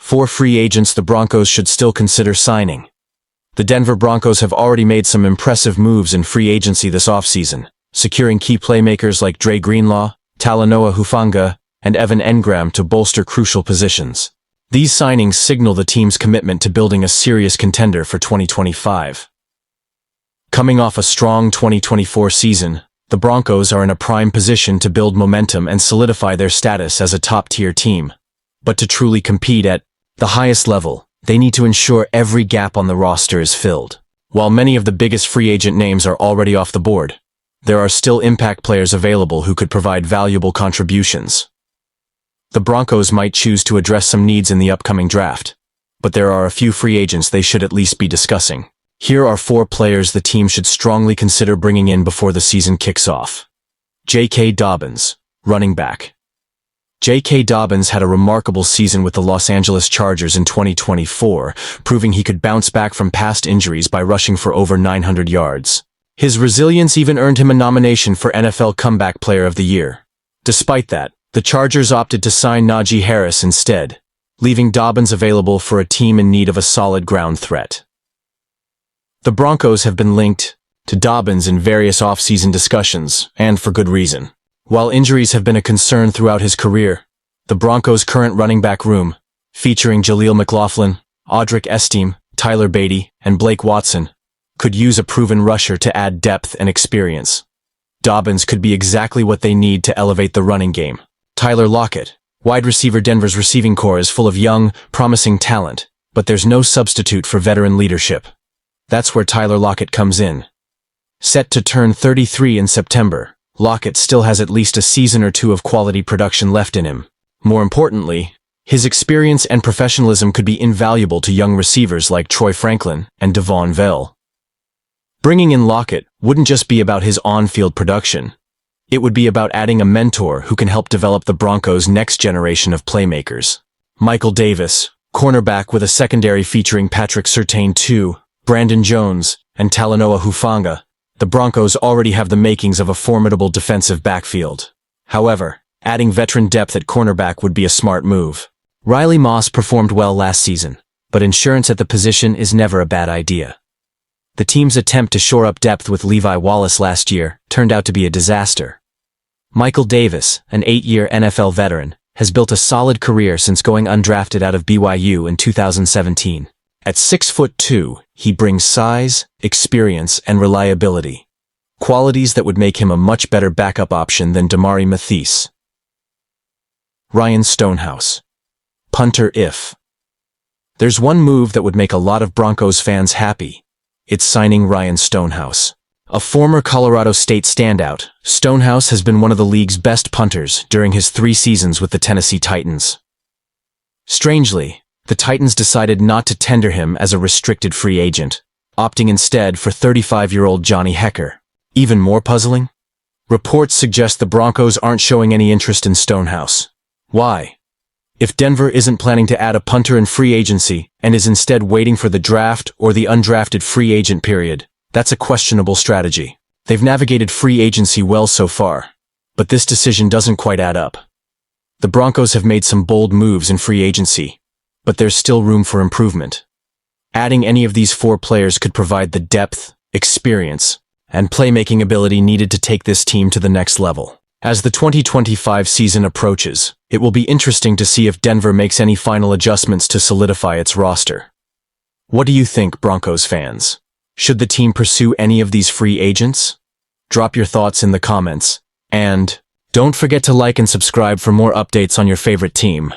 4 free agents the Broncos should still consider signing. The Denver Broncos have already made some impressive moves in free agency this offseason, securing key playmakers like Dre Greenlaw, Talanoa Hufanga, and Evan Engram to bolster crucial positions. These signings signal the team's commitment to building a serious contender for 2025. Coming off a strong 2024 season, the Broncos are in a prime position to build momentum and solidify their status as a top-tier team. But to truly compete at the highest level, they need to ensure every gap on the roster is filled. While many of the biggest free agent names are already off the board, there are still impact players available who could provide valuable contributions. The Broncos might choose to address some needs in the upcoming draft, but there are a few free agents they should at least be discussing. Here are 4 players the team should strongly consider bringing in before the season kicks off. J.K. Dobbins, running back. J.K. Dobbins had a remarkable season with the Los Angeles Chargers in 2024, proving he could bounce back from past injuries by rushing for over 900 yards. His resilience even earned him a nomination for NFL Comeback Player of the Year. Despite that, the Chargers opted to sign Najee Harris instead, leaving Dobbins available for a team in need of a solid ground threat. The Broncos have been linked to Dobbins in various off-season discussions, and for good reason. While injuries have been a concern throughout his career, the Broncos' current running back room, featuring Jaleel McLaughlin, Audric Estime, Tyler Beatty, and Blake Watson, could use a proven rusher to add depth and experience. Dobbins could be exactly what they need to elevate the running game. Tyler Lockett, wide receiver. Denver's receiving core is full of young, promising talent, but there's no substitute for veteran leadership. That's where Tyler Lockett comes in. Set to turn 33 in September, Lockett still has at least a season or 2 of quality production left in him. More importantly, his experience and professionalism could be invaluable to young receivers like Troy Franklin and Devon Vell. Bringing in Lockett wouldn't just be about his on-field production. It would be about adding a mentor who can help develop the Broncos' next generation of playmakers. Michael Davis, cornerback with a secondary featuring Patrick Surtain II, Brandon Jones, and Talanoa Hufanga. The Broncos already have the makings of a formidable defensive backfield. However, adding veteran depth at cornerback would be a smart move. Riley Moss performed well last season, but insurance at the position is never a bad idea. The team's attempt to shore up depth with Levi Wallace last year turned out to be a disaster. Michael Davis, an 8-year NFL veteran, has built a solid career since going undrafted out of BYU in 2017. At 6'2", he brings size, experience, and reliability, qualities that would make him a much better backup option than Damari Mathis. Ryan Stonehouse, punter. If there's one move that would make a lot of Broncos fans happy, it's signing Ryan Stonehouse. A former Colorado State standout, Stonehouse has been one of the league's best punters during his 3 seasons with the Tennessee Titans. Strangely, the Titans decided not to tender him as a restricted free agent, opting instead for 35-year-old Johnny Hekker. Even more puzzling? Reports suggest the Broncos aren't showing any interest in Stonehouse. Why? If Denver isn't planning to add a punter in free agency and is instead waiting for the draft or the undrafted free agent period, that's a questionable strategy. They've navigated free agency well so far, but this decision doesn't quite add up. The Broncos have made some bold moves in free agency, but there's still room for improvement. Adding any of these 4 players could provide the depth, experience, and playmaking ability needed to take this team to the next level. As the 2025 season approaches, it will be interesting to see if Denver makes any final adjustments to solidify its roster. What do you think, Broncos fans? Should the team pursue any of these free agents? Drop your thoughts in the comments, and don't forget to like and subscribe for more updates on your favorite team.